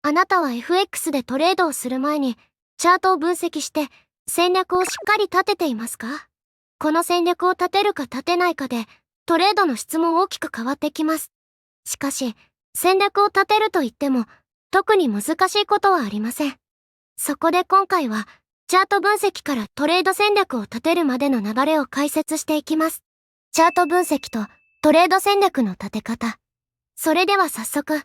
あなたは FX でトレードをする前に、チャートを分析して戦略をしっかり立てていますか？この戦略を立てるか立てないかで、トレードの質も大きく変わってきます。しかし、戦略を立てると言っても、特に難しいことはありません。そこで今回は、チャート分析からトレード戦略を立てるまでの流れを解説していきます。チャート分析とトレード戦略の立て方。それでは早速、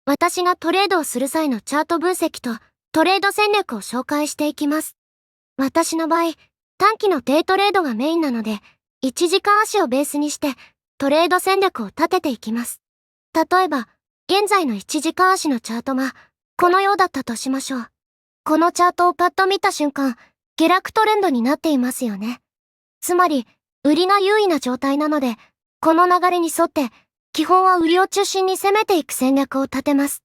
私がトレードをする際のチャート分析とトレード戦略を紹介していきます。私の場合、短期のデイトレードがメインなので、1時間足をベースにしてトレード戦略を立てていきます。例えば、現在の1時間足のチャートがこのようだったとしましょう。このチャートをパッと見た瞬間、下落トレンドになっていますよね。つまり、売りが優位な状態なので、この流れに沿って、基本は売りを中心に攻めていく戦略を立てます。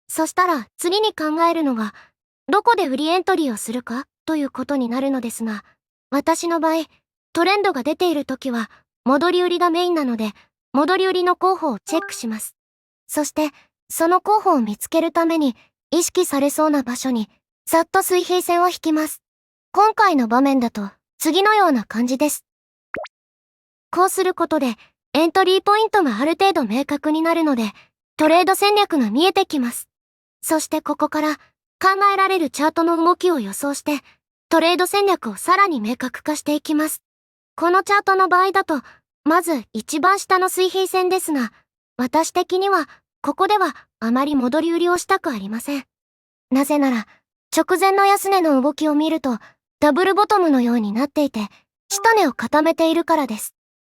そしたら次に考えるのが、どこで売りエントリーをするかということになるのですが、私の場合、トレンドが出ている時は、戻り売りがメインなので、戻り売りの候補をチェックします。そして、その候補を見つけるために、意識されそうな場所に、ざっと水平線を引きます。今回の場面だと、次のような感じです。こうすることで、エントリーポイントがある程度明確になるので、トレード戦略が見えてきます。そしてここから考えられるチャートの動きを予想して、トレード戦略をさらに明確化していきます。このチャートの場合だと、まず一番下の水平線ですが、私的にはここではあまり戻り売りをしたくありません。なぜなら、直前の安値の動きを見ると、ダブルボトムのようになっていて、下値を固めているからです。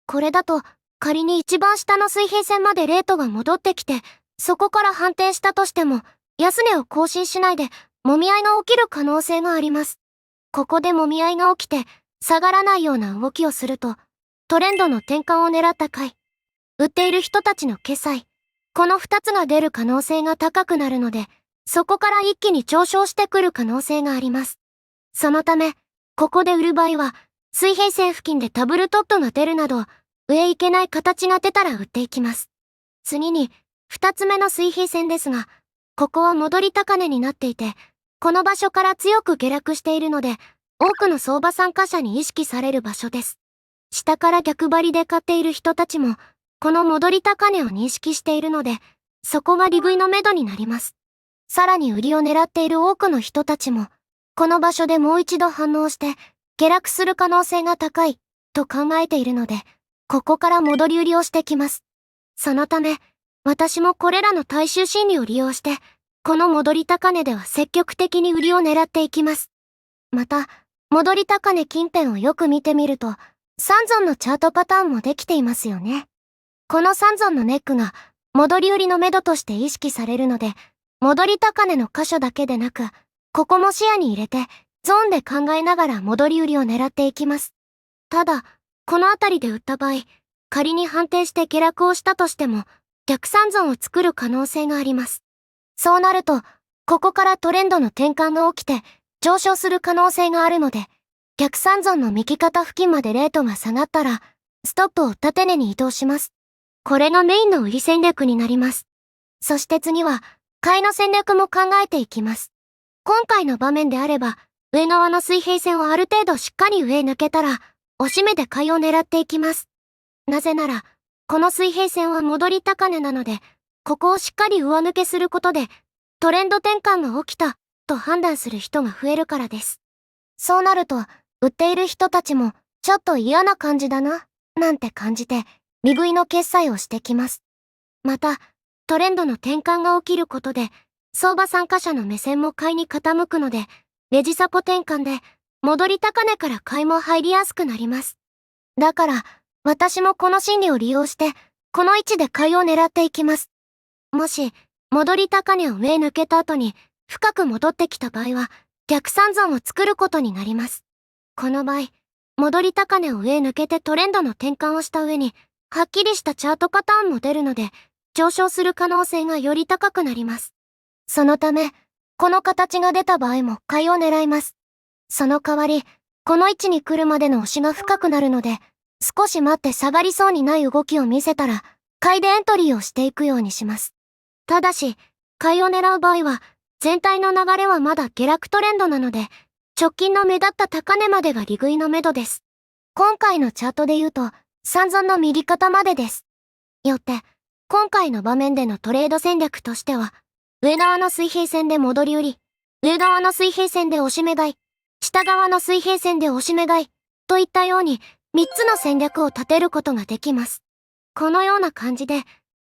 これだと、仮に一番下の水平線までレートが戻ってきて、そこから反転したとしても、安値を更新しないで、もみ合いが起きる可能性があります。ここでもみ合いが起きて、下がらないような動きをすると、トレンドの転換を狙った買い、売っている人たちの決済、この2つが出る可能性が高くなるので、そこから一気に上昇してくる可能性があります。そのため、ここで売る場合は、水平線付近でダブルトップが出るなど、上行けない形が出たら売っていきます。次に、2つ目の水平線ですが、ここは戻り高値になっていて、この場所から強く下落しているので、多くの相場参加者に意識される場所です。下から逆張りで買っている人たちも、この戻り高値を認識しているので、そこが利食いの目処になります。さらに売りを狙っている多くの人たちも、この場所でもう一度反応して、下落する可能性が高い、と考えているので、ここから戻り売りをしてきます。そのため、私もこれらの大衆心理を利用して、この戻り高値では積極的に売りを狙っていきます。また、戻り高値近辺をよく見てみると、3ゾンのチャートパターンもできていますよね。この3ゾンのネックが、戻り売りの目処として意識されるので、戻り高値の箇所だけでなく、ここも視野に入れて、ゾーンで考えながら戻り売りを狙っていきます。ただ、このあたりで売った場合、仮に反転して下落をしたとしても、逆三ゾーンを作る可能性があります。そうなると、ここからトレンドの転換が起きて、上昇する可能性があるので、逆三ゾーンの右肩付近までレートが下がったら、ストップを縦値に移動します。これがメインの売り戦略になります。そして次は、買いの戦略も考えていきます。今回の場面であれば、上側の水平線をある程度しっかり上へ抜けたら、押し目で買いを狙っていきます。なぜなら、この水平線は戻り高値なので、ここをしっかり上抜けすることで、トレンド転換が起きた、と判断する人が増えるからです。そうなると、売っている人たちも、ちょっと嫌な感じだな、なんて感じて、利食いの決済をしてきます。また、トレンドの転換が起きることで、相場参加者の目線も買いに傾くので、レジサポ転換で、戻り高値から買いも入りやすくなります。だから、私もこの心理を利用して、この位置で買いを狙っていきます。もし、戻り高値を上抜けた後に、深く戻ってきた場合は、逆三ゾーンを作ることになります。この場合、戻り高値を上抜けてトレンドの転換をした上に、はっきりしたチャートパターンも出るので、上昇する可能性がより高くなります。そのため、この形が出た場合も買いを狙います。その代わり、この位置に来るまでの押しが深くなるので、少し待って下がりそうにない動きを見せたら、買いでエントリーをしていくようにします。ただし、買いを狙う場合は、全体の流れはまだ下落トレンドなので、直近の目立った高値までが利食いの目処です。今回のチャートで言うと、三尊の右肩までです。よって、今回の場面でのトレード戦略としては、上側の水平線で戻り売り、上側の水平線で押し目買い、下側の水平線で押し目買い、といったように3つの戦略を立てることができます。このような感じで、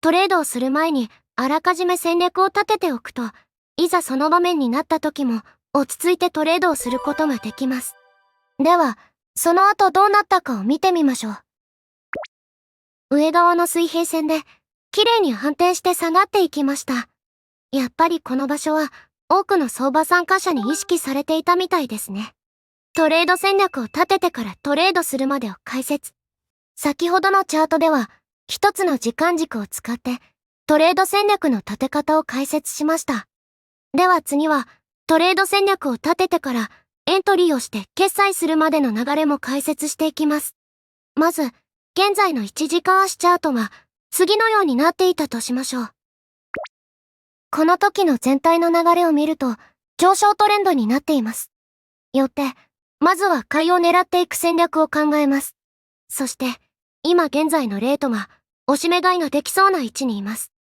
トレードをする前にあらかじめ戦略を立てておくと、いざその場面になった時も落ち着いてトレードをすることができます。では、その後どうなったかを見てみましょう。上側の水平線で、綺麗に反転して下がっていきました。やっぱりこの場所は、多くの相場参加者に意識されていたみたいですね。トレード戦略を立ててからトレードするまでを解説。先ほどのチャートでは、一つの時間軸を使って、トレード戦略の立て方を解説しました。では次は、トレード戦略を立ててから、エントリーをして決済するまでの流れも解説していきます。まず、現在の1時間足チャートは、次のようになっていたとしましょう。この時の全体の流れを見ると、上昇トレンドになっています。よって、まずは買いを狙っていく戦略を考えます。そして、今現在のレートは、押し目買いができそうな位置にいます。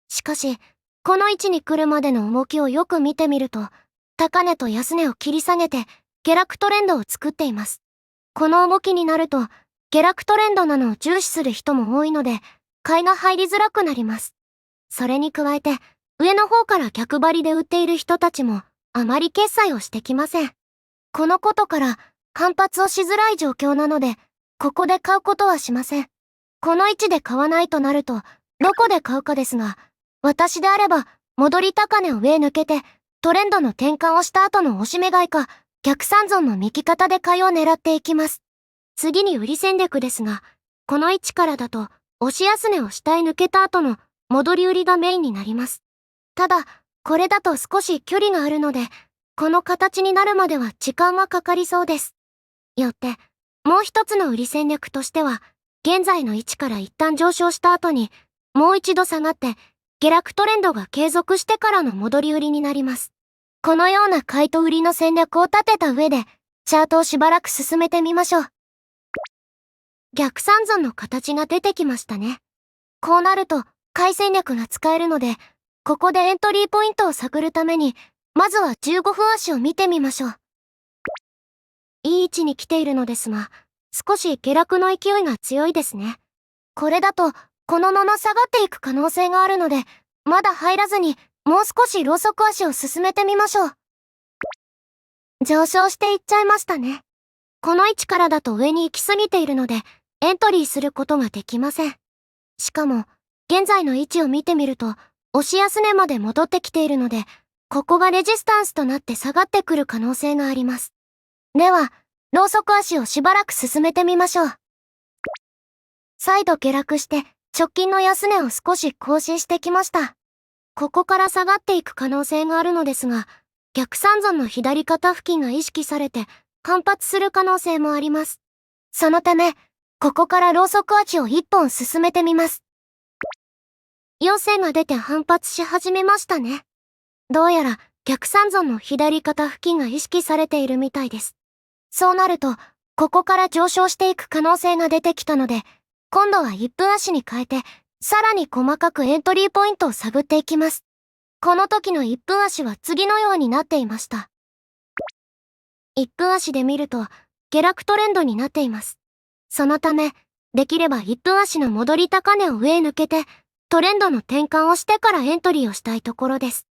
しかし、この位置に来るまでの動きをよく見てみると、高値と安値を切り下げて、下落トレンドを作っています。この動きになると、下落トレンドなのを重視する人も多いので、買いが入りづらくなります。それに加えて、上の方から逆張りで売っている人たちも、あまり決済をしてきません。このことから、反発をしづらい状況なので、ここで買うことはしません。この位置で買わないとなると、どこで買うかですが、私であれば、戻り高値を上抜けて、トレンドの転換をした後の押し目買いか、逆三尊の右肩で買いを狙っていきます。次に売り戦略ですが、この位置からだと、押し安値を下へ抜けた後の戻り売りがメインになります。ただ、これだと少し距離があるので、この形になるまでは時間がかかりそうです。よって、もう一つの売り戦略としては、現在の位置から一旦上昇した後に、もう一度下がって、下落トレンドが継続してからの戻り売りになります。このような買いと売りの戦略を立てた上で、チャートをしばらく進めてみましょう。逆三尊の形が出てきましたね。こうなると、買い戦略が使えるので、ここでエントリーポイントを探るために、まずは15分足を見てみましょう。いい位置に来ているのですが、少し下落の勢いが強いですね。これだと、このまま下がっていく可能性があるので、まだ入らずに、もう少しローソク足を進めてみましょう。上昇していっちゃいましたね。この位置からだと上に行き過ぎているので、エントリーすることができません。しかも、現在の位置を見てみると、押し安値まで戻ってきているので、ここがレジスタンスとなって下がってくる可能性があります。では、ローソク足をしばらく進めてみましょう。再度下落して、直近の安値を少し更新してきました。ここから下がっていく可能性があるのですが、逆三尊の左肩付近が意識されて、反発する可能性もあります。そのため、ここからローソク足を1本進めてみます。陽線が出て反発し始めましたね。どうやら逆三尊の左肩付近が意識されているみたいです。そうなると、ここから上昇していく可能性が出てきたので、今度は1分足に変えて、さらに細かくエントリーポイントを探っていきます。この時の1分足は次のようになっていました。1分足で見ると、下落トレンドになっています。そのため、できれば1分足の戻り高値を上へ抜けて、トレンドの転換をしてからエントリーをしたいところです。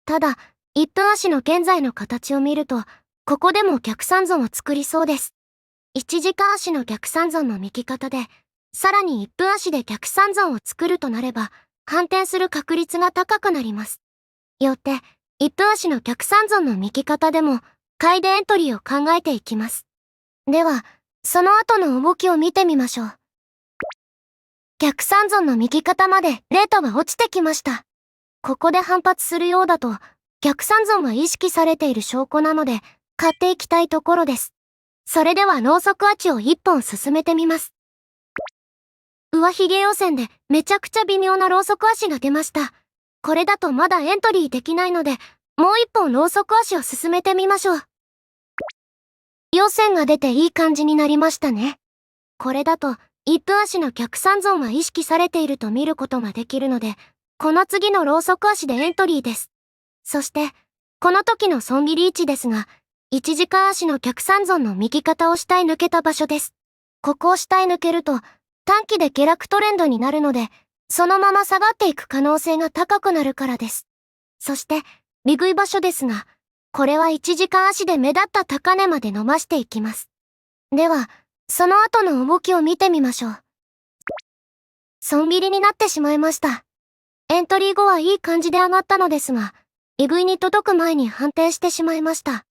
ただ、1分足の現在の形を見ると、ここでも逆三尊を作りそうです。1時間足の逆三尊の右肩で、さらに1分足で逆三尊を作るとなれば、反転する確率が高くなります。よって、1分足の逆三尊の右肩でも、買いでエントリーを考えていきます。では、その後の動きを見てみましょう。逆三尊の右肩までレートが落ちてきました。ここで反発するようだと、逆三尊が意識されている証拠なので、買っていきたいところです。それではローソク足を1本進めてみます。上髭陽線でめちゃくちゃ微妙なローソク足が出ました。これだとまだエントリーできないので、もう一本ローソク足を進めてみましょう。陽線が出ていい感じになりましたね。これだと、1分足の逆三ゾーンは意識されていると見ることができるので、この次のローソク足でエントリーです。そして、この時の損切り位置ですが、1時間足の逆三ゾーンの右肩を下へ抜けた場所です。ここを下へ抜けると、短期で下落トレンドになるので、そのまま下がっていく可能性が高くなるからです。そして、利食い場所ですが、これは1時間足で目立った高値まで伸ばしていきます。では、その後の動きを見てみましょう。損切りになってしまいました。エントリー後はいい感じで上がったのですが、利食いに届く前に反転してしまいました。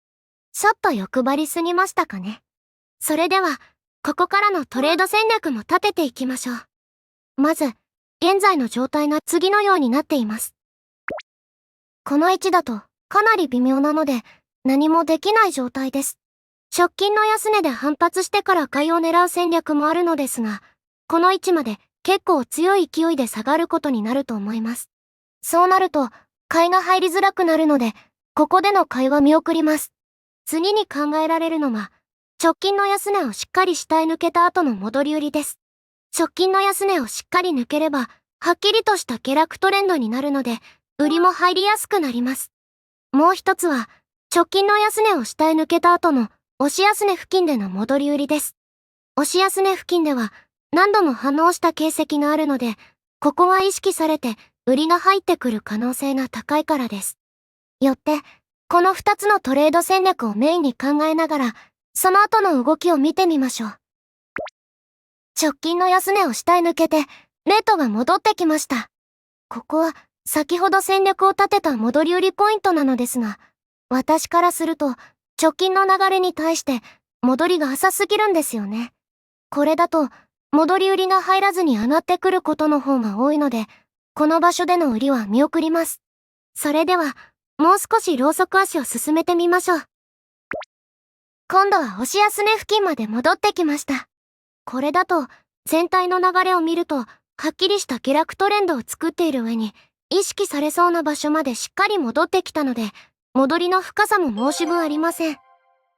ちょっと欲張りすぎましたかね。それでは、ここからのトレード戦略も立てていきましょう。まず、現在の状態が次のようになっています。この位置だとかなり微妙なので何もできない状態です。直近の安値で反発してから買いを狙う戦略もあるのですが、この位置まで結構強い勢いで下がることになると思います。そうなると、買いが入りづらくなるので、ここでの買いは見送ります。次に考えられるのが、直近の安値をしっかり下へ抜けた後の戻り売りです。直近の安値をしっかり抜ければ、はっきりとした下落トレンドになるので、売りも入りやすくなります。もう一つは、直近の安値を下へ抜けた後の押し安値付近での戻り売りです。押し安値付近では何度も反応した形跡があるので、ここは意識されて売りが入ってくる可能性が高いからです。よって、この2つのトレード戦略をメインに考えながら、その後の動きを見てみましょう。直近の安値を下へ抜けて、レートが戻ってきました。ここは先ほど戦略を立てた戻り売りポイントなのですが、私からすると直近の流れに対して戻りが浅すぎるんですよね。これだと戻り売りが入らずに上がってくることの方が多いので、この場所での売りは見送ります。それでは、もう少しローソク足を進めてみましょう。今度は押し安値付近まで戻ってきました。これだと全体の流れを見ると、はっきりした下落トレンドを作っている上に、意識されそうな場所までしっかり戻ってきたので、戻りの深さも申し分ありません。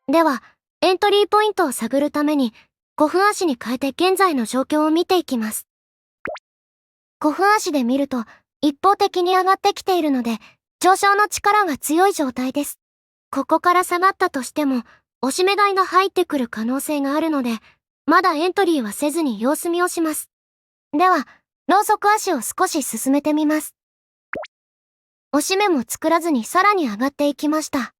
では、エントリーポイントを探るために、5分足に変えて現在の状況を見ていきます。5分足で見ると、一方的に上がってきているので、上昇の力が強い状態です。ここから下がったとしても、押し目買いが入ってくる可能性があるので、まだエントリーはせずに様子見をします。では、ローソク足を少し進めてみます。押し目も作らずにさらに上がっていきました。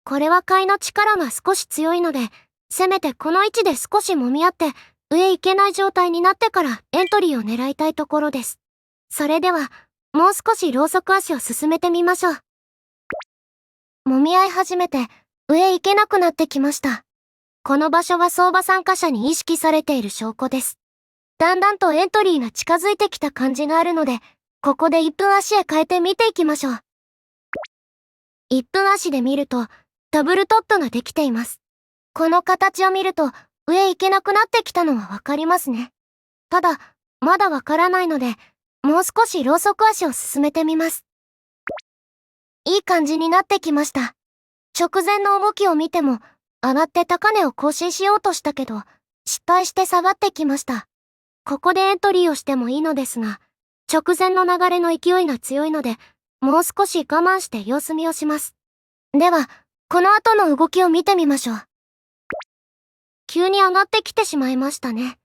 これは買いの力が少し強いので、せめてこの位置で少し揉み合って、上行けない状態になってからエントリーを狙いたいところです。それでは、もう少しローソク足を進めてみましょう。揉み合い始めて、上行けなくなってきました。この場所は相場参加者に意識されている証拠です。だんだんとエントリーが近づいてきた感じがあるので、ここで1分足へ変えて見ていきましょう。1分足で見ると、ダブルトップができています。この形を見ると、上行けなくなってきたのはわかりますね。ただ、まだわからないので、もう少しローソク足を進めてみます。いい感じになってきました。直前の動きを見ても、上がって高値を更新しようとしたけど、失敗して下がってきました。ここでエントリーをしてもいいのですが、直前の流れの勢いが強いので、もう少し我慢して様子見をします。では、この後の動きを見てみましょう。急に上がってきてしまいましたね。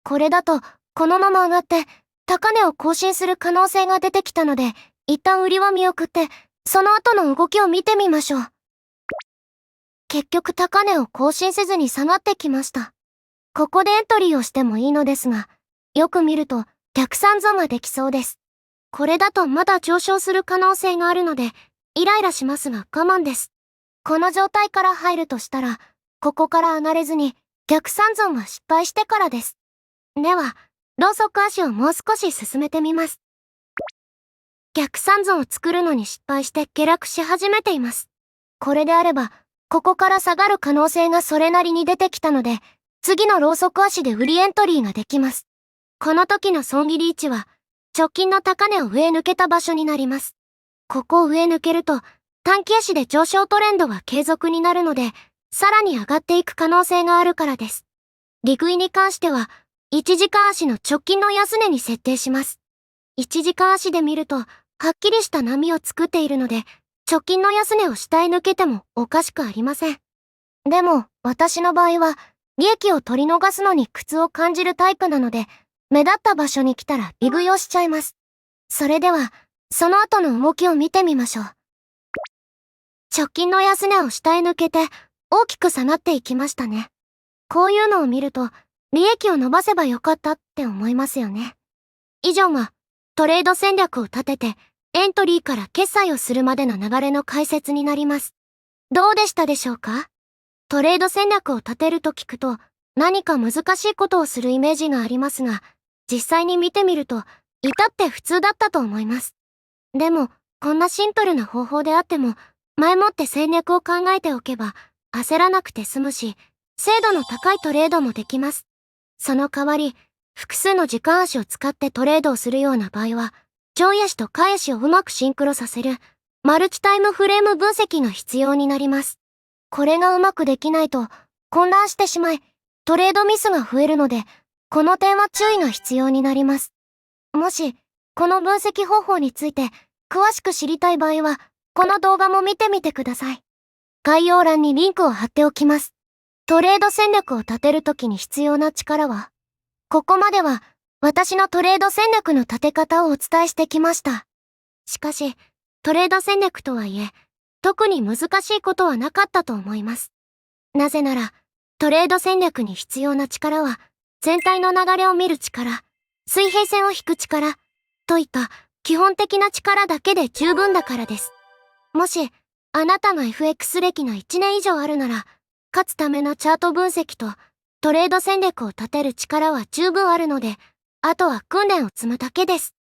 これだと、このまま上がって、高値を更新する可能性が出てきたので、一旦売りは見送って、その後の動きを見てみましょう。結局高値を更新せずに下がってきました。ここでエントリーをしてもいいのですが、よく見ると逆三損ができそうです。これだとまだ上昇する可能性があるので、イライラしますが我慢です。この状態から入るとしたら、ここから上がれずに逆三損が失敗してからです。では、ローソク足をもう少し進めてみます。逆三損を作るのに失敗して下落し始めています。これであれば、ここから下がる可能性がそれなりに出てきたので、次のローソク足で売りエントリーができます。この時の損切り位置は、直近の高値を上抜けた場所になります。ここを上抜けると、短期足で上昇トレンドが継続になるので、さらに上がっていく可能性があるからです。利食いに関しては、1時間足の直近の安値に設定します。1時間足で見ると、はっきりした波を作っているので、直近の安値を下へ抜けてもおかしくありません。でも、私の場合は、利益を取り逃すのに苦痛を感じるタイプなので、目立った場所に来たら利食いをしちゃいます。それでは、その後の動きを見てみましょう。直近の安値を下へ抜けて、大きく下がっていきましたね。こういうのを見ると、利益を伸ばせばよかったって思いますよね。以上が、トレード戦略を立てて、エントリーから決済をするまでの流れの解説になります。どうでしたでしょうか？トレード戦略を立てると聞くと、何か難しいことをするイメージがありますが、実際に見てみると、至って普通だったと思います。でも、こんなシンプルな方法であっても、前もって戦略を考えておけば、焦らなくて済むし、精度の高いトレードもできます。その代わり、複数の時間足を使ってトレードをするような場合は、上足と下足をうまくシンクロさせる、マルチタイムフレーム分析が必要になります。これがうまくできないと、混乱してしまい、トレードミスが増えるので、この点は注意が必要になります。もし、この分析方法について、詳しく知りたい場合は、この動画も見てみてください。概要欄にリンクを貼っておきます。トレード戦略を立てるときに必要な力は、ここまでは私のトレード戦略の立て方をお伝えしてきました。しかし、トレード戦略とはいえ、特に難しいことはなかったと思います。なぜなら、トレード戦略に必要な力は、全体の流れを見る力、水平線を引く力、といった基本的な力だけで十分だからです。もし、あなたが FX 歴が1年以上あるなら、勝つためのチャート分析とトレード戦略を立てる力は十分あるので、あとは訓練を積むだけです。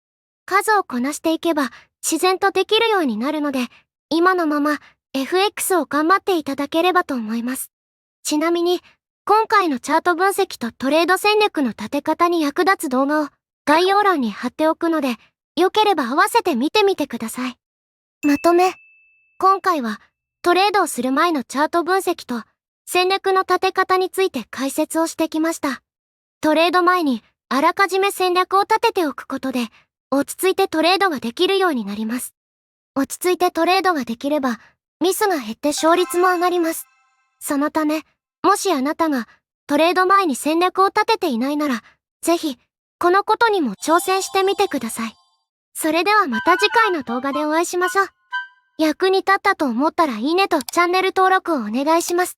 数をこなしていけば自然とできるようになるので、今のまま FX を頑張っていただければと思います。ちなみに、今回のチャート分析とトレード戦略の立て方に役立つ動画を概要欄に貼っておくので、よければ合わせて見てみてください。まとめ。今回はトレードをする前のチャート分析と戦略の立て方について解説をしてきました。トレード前にあらかじめ戦略を立てておくことで落ち着いてトレードができるようになります。落ち着いてトレードができればミスが減って勝率も上がります。そのため、もしあなたがトレード前に戦略を立てていないなら、ぜひこのことにも挑戦してみてください。それではまた次回の動画でお会いしましょう。役に立ったと思ったらいいねとチャンネル登録をお願いします。